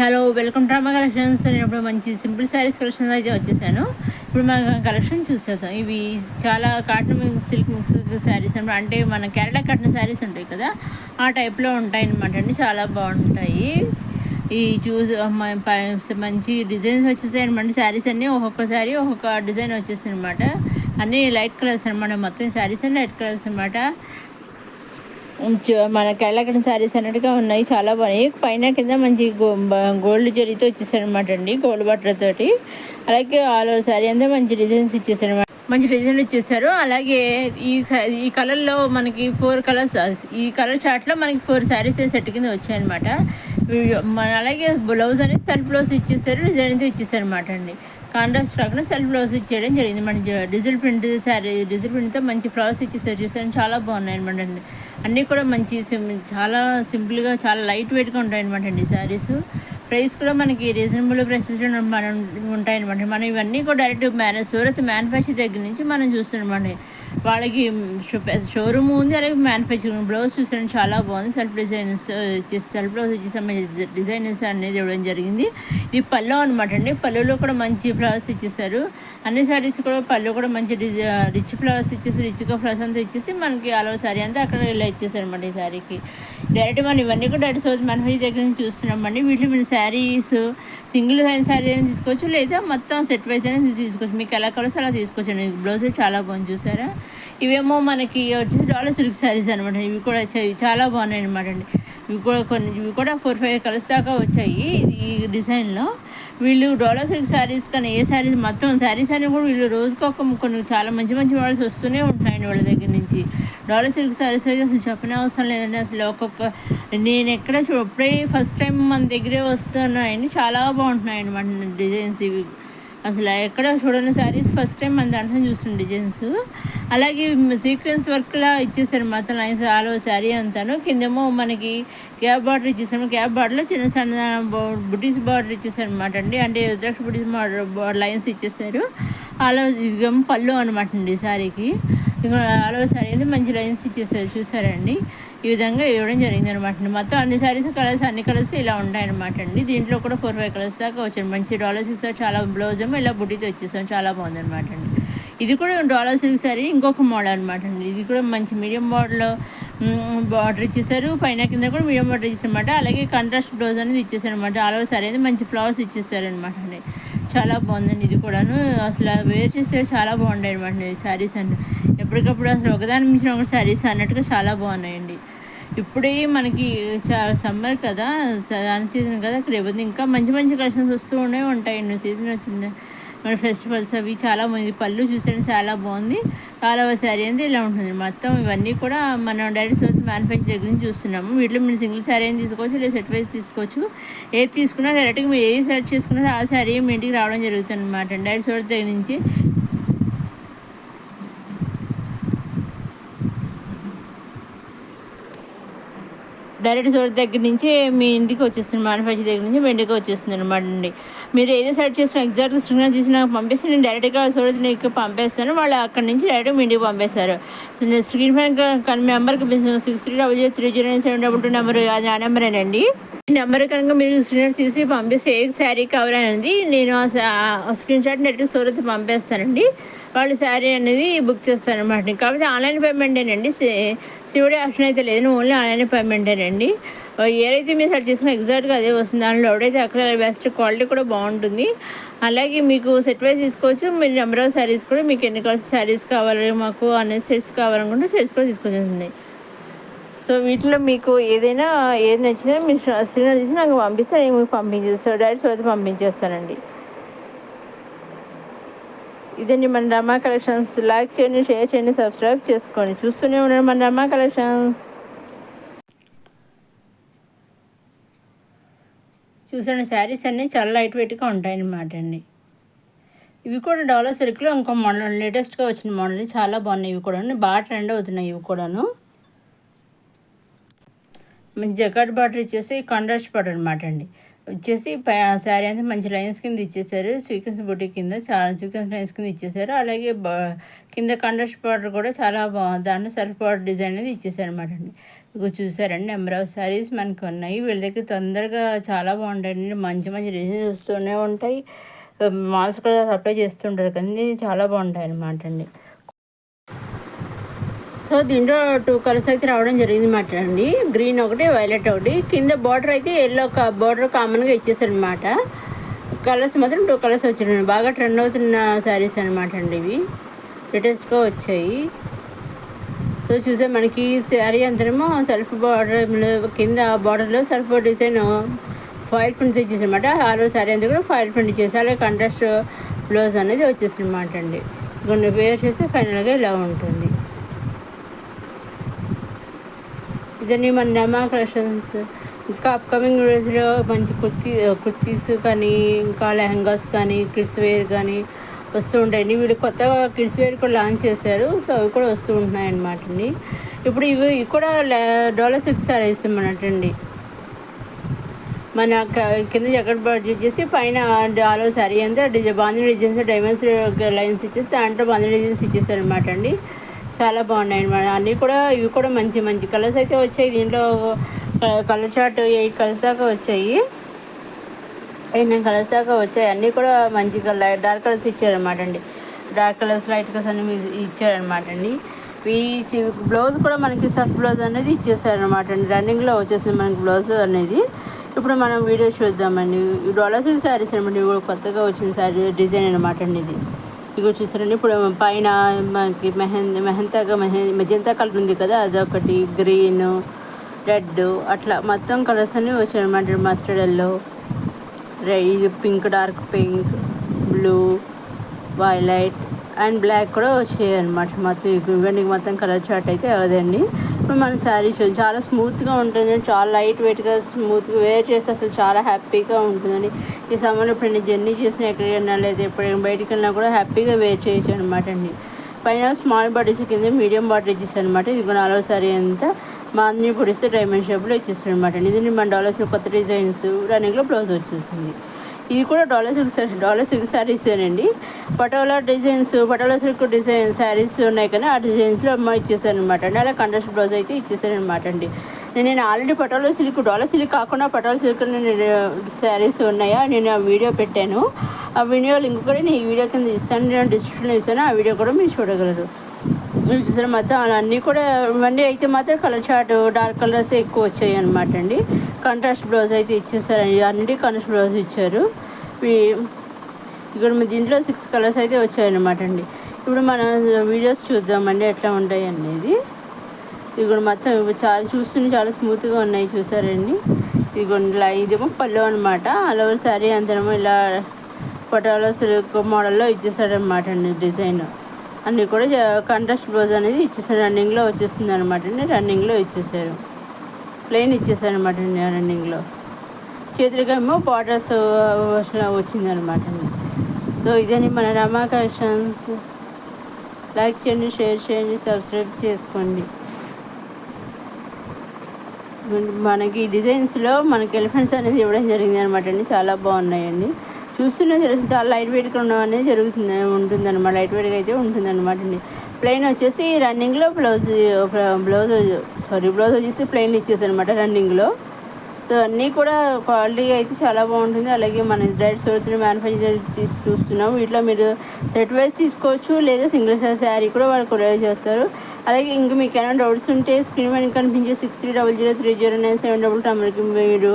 Hello welcome to మా collections. నేను ఇప్పుడు మంచి సింపుల్ శారీస్ కలెక్షన్స్ అయితే వచ్చేసాను. ఇప్పుడు మన కలెక్షన్ చూసేద్దాం. ఇవి చాలా కాటన్ సిల్క్ మిక్స్ శారీస్ అనమాట. అంటే మన కేరళ కాటన్ శారీస్ ఉంటాయి కదా, ఆ టైప్లో ఉంటాయి అనమాట అండి. చాలా బాగుంటాయి. ఈ చూస్ మంచి డిజైన్స్ వచ్చేసాయి అనమాట. శారీస్ అన్నీ ఒక్కొక్క శారీ ఒక్కొక్క డిజైన్ వచ్చేసాయి అనమాట. అన్నీ లైట్ కలర్స్ అనమాట. మొత్తం శారీస్ అన్నీ లైట్ కలర్స్ అనమాట. మన కేరళ శారీస్ అన్నట్టుగా ఉన్నాయి, చాలా బాగున్నాయి. పైన కింద మంచి గోల్డ్ జరీతో ఇచ్చేసారు అనమాట అండి, గోల్డ్ బట్టలతోటి. అలాగే ఆల్ ఓవర్ శారీ అంతా మంచి డిజైన్స్ ఇచ్చేసారు అనమాట, మంచి డిజైన్ ఇచ్చేసారు. అలాగే ఈ కలర్లో మనకి 4 కలర్స్, ఈ కలర్ చార్ట్లో మనకి 4 శారీస్ సెట్ కింద వచ్చాయన్నమాట. అలాగే బ్లౌజ్ అనేది సెల్ఫ్ బ్లౌజ్ ఇచ్చేసారు, డిజైన్ అయితే ఇచ్చేసారు అనమాట అండి. కాంట్రాస్ట్ కాకుండా సెల్ఫ్ బ్లౌజ్ ఇచ్చేయడం జరిగింది. మన డిజిటల్ ప్రింట్ శారీ, డిజిటల్ ప్రింట్తో మంచి ఫ్లవర్స్ ఇచ్చేసారు. చూసారు, చాలా బాగున్నాయి అనమాట అండి. అన్నీ కూడా మంచి చాలా సింపుల్గా, చాలా లైట్ వెయిట్గా ఉంటాయి అనమాట అండి శారీస్. ప్రైస్ కూడా మనకి రీజనబుల్ ప్రైసెస్లో మనం ఉంటాయన్నమాట. మనం ఇవన్నీ కూడా డైరెక్ట్ సూరత్ మ్యానుఫ్యాక్చర్ దగ్గర నుంచి మనం చూస్తున్నామండి. వాళ్ళకి షోరూమ్ ఉంది, అలాగే మ్యానుఫ్యాక్చరింగ్. బ్లౌజ్ చూసాను, చాలా బాగుంది. సెల్ఫ్ బ్లౌజ్ వచ్చేసి డిజైనర్స్ అనేది ఇవ్వడం జరిగింది. ఇది పళ్ళు అనమాట అండి. పళ్ళులో కూడా మంచి ఫ్లవర్స్ ఇచ్చేసారు. అన్ని శారీస్ కూడా పళ్ళు కూడా మంచి రిచ్ ఫ్లవర్స్ ఇచ్చేసి, రిచ్గా ఫ్లవర్స్ అంతా ఇచ్చేసి మనకి అలవ శారీ అంతా అక్కడ ఇలా ఇచ్చేసారు అనమాట. ఈ శారీకి డైరెక్ట్ మనం ఇవన్నీ కూడా డైరెక్ట్ సోజ్ మ్యానుఫ్యాక్చర్ దగ్గర నుంచి చూస్తున్నామండి. వీటిలో మీరు శారీస్ సింగిల్ శారీ అయినా తీసుకోవచ్చు, లేదా మొత్తం సెట్ వైజ్ అయినా తీసుకోవచ్చు. మీకు ఎలా కావాల్సి అలా తీసుకోవచ్చు. బ్లౌజ్ చాలా బాగుంది, చూసారా. ఇవేమో మనకి వచ్చేసి డాలర్ సిల్క్ శారీస్ అనమాట. ఇవి కూడా చాలా బాగున్నాయి అనమాట అండి. ఇవి కూడా 4-5 కలర్స్ దాకా వచ్చాయి ఈ డిజైన్లో. వీళ్ళు డాలర్ సిల్క్ శారీస్ కానీ ఏ శారీస్ మొత్తం శారీస్ అని కూడా వీళ్ళు రోజుకి కొన్ని చాలా మంచి మంచి మోడల్స్ వస్తూనే ఉంటున్నాయండి వాళ్ళ దగ్గర నుంచి. డాలర్ సిల్క్ శారీస్ అయితే అసలు చెప్పనే అవసరం లేదండి. అసలు నేను ఎక్కడ ఇప్పుడే ఫస్ట్ టైం మన దగ్గరే వస్తున్నాయండి. చాలా బాగుంటున్నాయి అనమాట డిజైన్స్. ఇవి అసలు ఎక్కడ చూడని శారీస్ ఫస్ట్ టైం మన దాంట్లో చూస్తున్న డిజైన్స్. అలాగే సీక్వెన్స్ వర్క్లా ఇచ్చేసారు మొత్తం లైన్స్ ఆల్ ఓవర్ శారీ అంతాను. కిందేమో మనకి గ్యాప్ బార్డర్ ఇచ్చేసాము. గ్యాప్ బార్డర్లో చిన్న సన్న బుటీస్ బార్డర్ ఇచ్చేసారు అనమాట అండి. అంటే రుద్రాక్ష బుటీస్ బార్డర్ లైన్స్ ఇచ్చేసారు. ఆల్ ఓవర్ ఇదిగేమో పళ్ళు అనమాట అండి శారీకి. ఇంకా ఆల్ ఓవర్ శారీ అయితే మంచి లైన్స్ ఇచ్చేసారు, చూసారండి. ఈ విధంగా ఇవ్వడం జరిగింది అనమాట అండి. మొత్తం అన్ని శారీస్ కలర్స్, అన్ని కలర్స్ ఇలా ఉంటాయన్నమాట అండి. దీంట్లో కూడా 4-5 కలర్స్ దాకా వచ్చాయి. మంచి డాలర్ సిల్క్, చాలా బ్లౌజ్ ఏమో ఇలా బుటీతో వచ్చేసాం, చాలా బాగుంది అనమాట అండి. ఇది కూడా డాలర్ సిల్క్ శారీ ఇంకొక మోడల్ అనమాట అండి. ఇది కూడా మంచి మీడియం బార్డర్ ఇచ్చేసారు. పైన కింద కూడా మీడియం బార్డర్ ఇచ్చేసారనమాట. అలాగే కాంట్రాస్ట్ బ్లౌజ్ అనేది ఇచ్చేసారనమాట. ఆల్ ఓవర్ శారీ అనేది మంచి ఫ్లవర్స్ ఇచ్చేసారనమాట అండి. చాలా బాగుందండి. ఇది కూడాను అసలు వేర్ చేస్తే చాలా బాగుంటాయి అనమాట ఈ శారీస్ అండి. ఎప్పటికప్పుడు అసలు ఒకదాని మించిన ఒక శారీస్ అన్నట్టుగా చాలా బాగున్నాయండి. ఇప్పుడే మనకి సమ్మర్ కదా, సన్ సీజన్ కదా, రేపు ఇంకా మంచి మంచి కలెక్షన్స్ వస్తూనే ఉంటాయండి. సీజన్ వచ్చింది మన ఫెస్టివల్స్ అవి చాలా బాగుంది. పళ్ళు చూసాను, చాలా బాగుంది. చాలా శారీ అంతా ఇలా ఉంటుంది మొత్తం. ఇవన్నీ కూడా మనం డైరెక్ట్ మ్యానుఫ్యాక్చర్ దగ్గర నుంచి చూస్తున్నాము. వీటిలో మీరు సింగిల్ శారీ అయినా తీసుకోవచ్చు, లేదా సెట్ వైజ్ తీసుకోవచ్చు. ఏది తీసుకున్నా డైరెక్ట్గా మీరు ఏది సెలెక్ట్ చేసుకున్నారో ఆ శారీ మీ ఇంటికి రావడం జరుగుతుంది అనమాట. డైరెక్ట్ సోర్స్ దగ్గర నుంచి డైరెక్ట్ సోర్స్ దగ్గర నుంచి మీ ఇంటికి వచ్చేస్తుంది. మ్యానుఫ్యాక్చర్ దగ్గర నుంచి మీ ఇంటికి వచ్చేస్తుంది అనమాట అండి. మీరు ఏదో సెలెక్ట్ చేసిన ఎగ్జాక్ట్గా స్క్రీన్ తీసి నాకు పంపిస్తే నేను డైరెక్ట్గా సోర్స్ నీకు పంపేస్తాను. వాళ్ళు అక్కడ నుంచి డైరెక్ట్గా మీ ఇంటికి పంపేస్తారు. స్క్రీన్ పైన మీ నెంబర్కి 6300309722 నెంబర్, అది ఆ నెంబరేనండి. ఈ నెంబర్ కనుక మీరు స్క్రీన్ షాట్ తీసి పంపిస్తే ఏ శారీ కవర్ అనేది నేను స్క్రీన్ షాట్ నెట్కి సూరత్ పంపేస్తానండి. వాళ్ళు శారీ అనేది బుక్ చేస్తారనమాట. కాబట్టి ఆన్లైన్ పేమెంటేనండి, సివిడి ఆప్షన్ అయితే లేదు, ఓన్లీ ఆన్లైన్ పేమెంటేనండి. ఏదైతే మీరు సెట్ చేసుకున్న ఎగ్జాక్ట్గా అదే వస్తుంది. దాంట్లో ఎవడైతే అక్కడ బెస్ట్ క్వాలిటీ కూడా బాగుంటుంది. అలాగే మీకు సెట్ వైజ్ తీసుకోవచ్చు. మీరు నెంబర్ ఆఫ్ శారీస్ కూడా మీకు ఎన్ని కలర్స్ శారీస్ కావాలి, మాకు అనే సెట్స్ కావాలనుకుంటే సెట్స్ కూడా తీసుకోవచ్చు. సో వీటిలో మీకు ఏది నచ్చినా మీరు సిగ్నల్ తీసి నాకు పంపిస్తే నేను మీకు పంపించేస్తాను, డైరెక్ట్ సోర్స్ పంపించేస్తానండి. ఇదండి మన రమా కలెక్షన్స్. లైక్ చేయండి, షేర్ చేయండి, సబ్స్క్రైబ్ చేసుకోండి. చూస్తూనే ఉండండి మన రమా కలెక్షన్స్. చూసండి, శారీస్ అన్నీ చాలా లైట్ వెయిట్గా ఉంటాయన్నమాట అండి. ఇవి కూడా డాలర్ సిల్క్లో ఇంకో మోడల్, లేటెస్ట్గా వచ్చిన మోడల్, చాలా బాగున్నాయి. ఇవి కూడా బాగా ట్రెండ్ అవుతున్నాయి. ఇవి కూడాను మంచి జకాట్ బార్డర్ ఇచ్చేసి కాంట్రాస్ట్ బార్డర్ అనమాట అండి. వచ్చేసి శారీ అంతా మంచి లైన్స్ కింద ఇచ్చేసారు. సీక్వెన్స్ బుటీ కింద చాలా సీక్వెన్స్ లైన్స్ కింద ఇచ్చేసారు. అలాగే కింద కాంట్రాస్ట్ బార్డర్ కూడా చాలా బాగుంది. దాంట్లో సెల్ఫ్ బార్డర్ డిజైన్ అనేది ఇచ్చేసారు అనమాట అండి. ఇక చూసారండి నెంబర్ ఆఫ్ శారీస్ మనకు ఉన్నాయి. వీళ్ళ దగ్గర తొందరగా చాలా బాగుంటాయండి. మంచి మంచి డిజైన్స్ వస్తూనే ఉంటాయి. మాల్స్ కూడా సప్లై చేస్తుంటారు కానీ చాలా బాగుంటాయి అన్నమాట అండి. సో దీంట్లో 2 కలర్స్ అయితే రావడం జరిగింది మాట అండి. గ్రీన్ ఒకటి, వైలెట్ ఒకటి. కింద బార్డర్ అయితే ఎల్లో బార్డర్ కామన్గా ఇచ్చేసారనమాట. కలర్స్ మాత్రం 2 కలర్స్ వచ్చాయండి. బాగా ట్రెండ్ అవుతున్న శారీస్ అనమాట అండి ఇవి. లేటెస్ట్గా వచ్చాయి. సో చూసే మనకి శారీ అంతేమో సెల్ఫ్ బార్డర్, కింద బార్డర్లో సెల్ఫ్ డిజైన్ ఫాయిల్ ప్రింట్ వచ్చేసి అనమాట. ఆల్ ఓవర్ శారీ అంతా కూడా ఫాయిల్ ప్రింట్ చేసి అలాగే కాంట్రాస్ట్ బ్లౌజ్ అనేది వచ్చేసి అనమాట అండి. కొన్ని వేర్ చేస్తే ఫైనల్గా ఇలా ఉంటుంది. ఇదండి మన నమా కలెక్షన్స్. ఇంకా అప్కమింగ్ డేస్లో మంచి కుర్తీస్ కానీ, ఇంకా లెహంగాస్ కానీ, కిడ్స్ వేర్ కానీ వస్తూ ఉంటాయండి. వీళ్ళు కొత్తగా కిడ్స్ వేర్ కూడా లాంచ్ చేశారు. సో అవి కూడా వస్తూ ఉంటున్నాయి అన్నమాట అండి. ఇప్పుడు ఇవి కూడా $6 శారీస్ అన్నమాటండి. మన కింద జగట్ బడ్జెట్ చేసి పైన డాలో శారీ అంతా బాంధీ డిజైన్స్ డైమండ్స్ లైన్స్ ఇచ్చేసి దాంట్లో బాంధీ డిజైన్స్ ఇచ్చేసారనమాట అండి. చాలా బాగున్నాయి అన్నమాట. అన్నీ కూడా ఇవి కూడా మంచి మంచి కలర్స్ అయితే వచ్చాయి. దీంట్లో కలర్ చార్ట్ 8 కలర్స్ దాకా వచ్చాయి. 8 కలర్స్ దాకా వచ్చాయి. అన్నీ కూడా మంచిగా డార్క్ కలర్స్ ఇచ్చారనమాట అండి. డార్క్ కలర్స్ లైట్ కలర్స్ అన్నీ ఇచ్చారనమాట అండి. ఈ బ్లౌజ్ కూడా మనకి సర్ఫ్ బ్లౌజ్ అనేది ఇచ్చేసారనమాట అండి. రన్నింగ్లో వచ్చేసింది మనకి బ్లౌజ్ అనేది. ఇప్పుడు మనం వీడియో చూద్దామండి. $6 శారీస్ అనమాట. ఇవి కూడా కొత్తగా వచ్చిన శారీ డిజైన్ అనమాట అండి ఇది. ఇగో చూసారండి. ఇప్పుడు పైన మనకి మెజంతా కలర్ ఉంది కదా, అదొకటి గ్రీన్, రెడ్ అట్లా మొత్తం కలర్స్ అన్నీ వచ్చాయి అనమాట. మస్టర్డ్ ఎల్లో, ఇది pink, dark pink, blue, violet and black కూడా వచ్చాయి అనమాట. మొత్తం ఇవన్నీ మొత్తం కలర్ చార్ట్ అయితే అదండి. ఇప్పుడు మన శారీ చాలా స్మూత్గా ఉంటుంది. చాలా లైట్ వెయిట్గా స్మూత్గా వేర్ చేస్తే అసలు చాలా హ్యాపీగా ఉంటుందండి. ఈ సమ్మర్లో ఇప్పుడు జర్నీ చేసినా ఎక్కడికైనా లేదా ఎప్పుడైనా బయటికి వెళ్ళినా కూడా హ్యాపీగా వేర్ చేయొచ్చు అనమాట అండి. పైన స్మాల్ బాడీస్ కింద మీడియం బాడీ ఇచ్చేస్తారు అనమాట. ఇది $4 శారీ అంతా మాందిని పొడిస్తే డైమండ్ షేప్లో ఇచ్చేస్తారు అనమాట అండి. ఇది మన $6 కొత్త డిజైన్స్ రన్నింగ్లో బ్లౌజ్ వచ్చేసింది. ఇది కూడా $6 శారీసేనండి. పటోలా సిల్క్ డిజైన్ శారీస్ ఉన్నాయి కానీ ఆ డిజైన్స్లో అమ్మ ఇచ్చేసారనమాట అండి. అలా కంట్రాస్ట్ బ్లౌజ్ అయితే ఇచ్చేసారనమాట అండి. నేను ఆల్రెడీ $6 సిల్క్ కాకుండా పటోలా సిల్క్ శారీస్ ఉన్నాయా నేను ఆ వీడియో పెట్టాను. ఆ వీడియో లింక్ కూడా నేను ఈ వీడియో కింద ఇస్తాను, నేను డిస్క్రిప్షన్లో ఇస్తాను. ఆ వీడియో కూడా మీరు చూడగలరు. మీరు చూసారు మొత్తం అన్నీ కూడా ఇవన్నీ అయితే మాత్రం కలర్ చార్ట్ డార్క్ కలర్స్ ఎక్కువ వచ్చాయి అనమాట అండి. కాంట్రాస్ట్ బ్లౌజ్ అయితే ఇచ్చేసారండి. అన్నిటి కాంట్రాస్ట్ బ్లౌజ్ ఇచ్చారు. ఇక్కడ దీంట్లో 6 కలర్స్ అయితే వచ్చాయన్నమాట అండి. ఇప్పుడు మన వీడియోస్ చూద్దామండి ఎట్లా ఉంటాయి అనేది. ఇక్కడ మొత్తం చాలా చాలా స్మూత్గా ఉన్నాయి చూసారండి. ఇదేమో పళ్ళు అనమాట. ఆల్ ఓవర్ శారీ అంతేమో ఇలా పటోలా సిల్క్ మోడల్లో ఇచ్చేసాడనమాట అండి డిజైన్. అన్నీ కూడా కాంట్రాస్ట్ బ్లౌజ్ అనేది ఇచ్చేసారు. రన్నింగ్లో వచ్చేస్తుంది అనమాట అండి. రన్నింగ్లో ఇచ్చేసారు. ప్లెయిన్ ఇచ్చేసారు అనమాట అండి రన్నింగ్లో. చేతులుగా ఏమో బార్డర్స్ వచ్చిందనమాట అండి. సో ఇదని మన రమా కలెక్షన్స్. లైక్ చేయండి, షేర్ చేయండి, సబ్స్క్రైబ్ చేసుకోండి. మనకి డిజైన్స్లో మనకి ఎలిఫెంట్స్ అనేది ఇవ్వడం జరిగింది అనమాట అండి. చాలా బాగున్నాయండి. చూస్తూనే తెలుసు చాలా లైట్ వెయిట్గా ఉండడం అనేది ఉంటుందన్నమాట. లైట్ వెయిట్గా అయితే ఉంటుందన్నమాట అండి. ప్లెయిన్ వచ్చేసి రన్నింగ్లో బ్లౌజ్ వచ్చేసి ప్లెయిన్ ఇచ్చేసారనమాట రన్నింగ్లో. సో అన్నీ కూడా క్వాలిటీ అయితే చాలా బాగుంటుంది. అలాగే మన డైరెక్ట్ సోర్స్ మ్యానుఫ్యాక్చర్ చూస్తున్నాం. వీటిలో మీరు సెట్ వైజ్ తీసుకోవచ్చు లేదా సింగిల్ శారీ కూడా వాళ్ళు కొరియర్ చేస్తారు. అలాగే ఇంకా మీకు ఏమైనా డౌట్స్ ఉంటే స్క్రీన్ మీద కనిపించే 63003097 నెంబర్కి మీరు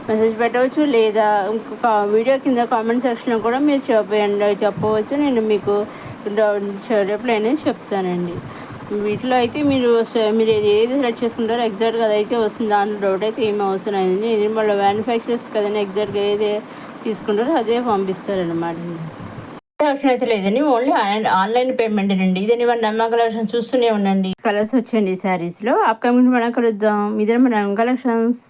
మెసేజ్ పెట్టవచ్చు, లేదా ఇంకొక వీడియో కింద కామెంట్ సెక్షన్లో కూడా మీరు చెప్పవచ్చు. నేను మీకు రిప్లై అనేది చెప్తానండి. వీటిలో అయితే మీరు ఏది సెలెక్ట్ చేసుకుంటారో ఎగ్జాక్ట్గా అదైతే వస్తుంది. దాంట్లో డౌట్ అయితే ఏమి అవసరం అయింది. ఇది మళ్ళీ మ్యానుఫ్యాక్చర్స్ కదండి, ఎగ్జాక్ట్గా ఏది తీసుకుంటారో అదే పంపిస్తారనమాట. ఆప్షన్ అయితే లేదండి, ఓన్లీ ఆన్లైన్ పేమెంట్ అండి. ఇదని మన నమ్మక కలెక్షన్ చూస్తూనే ఉండండి. కలర్స్ వచ్చండి శారీస్లో. అప్కమింగ్ మనం కలుద్దాం. ఇదే మన కలెక్షన్స్.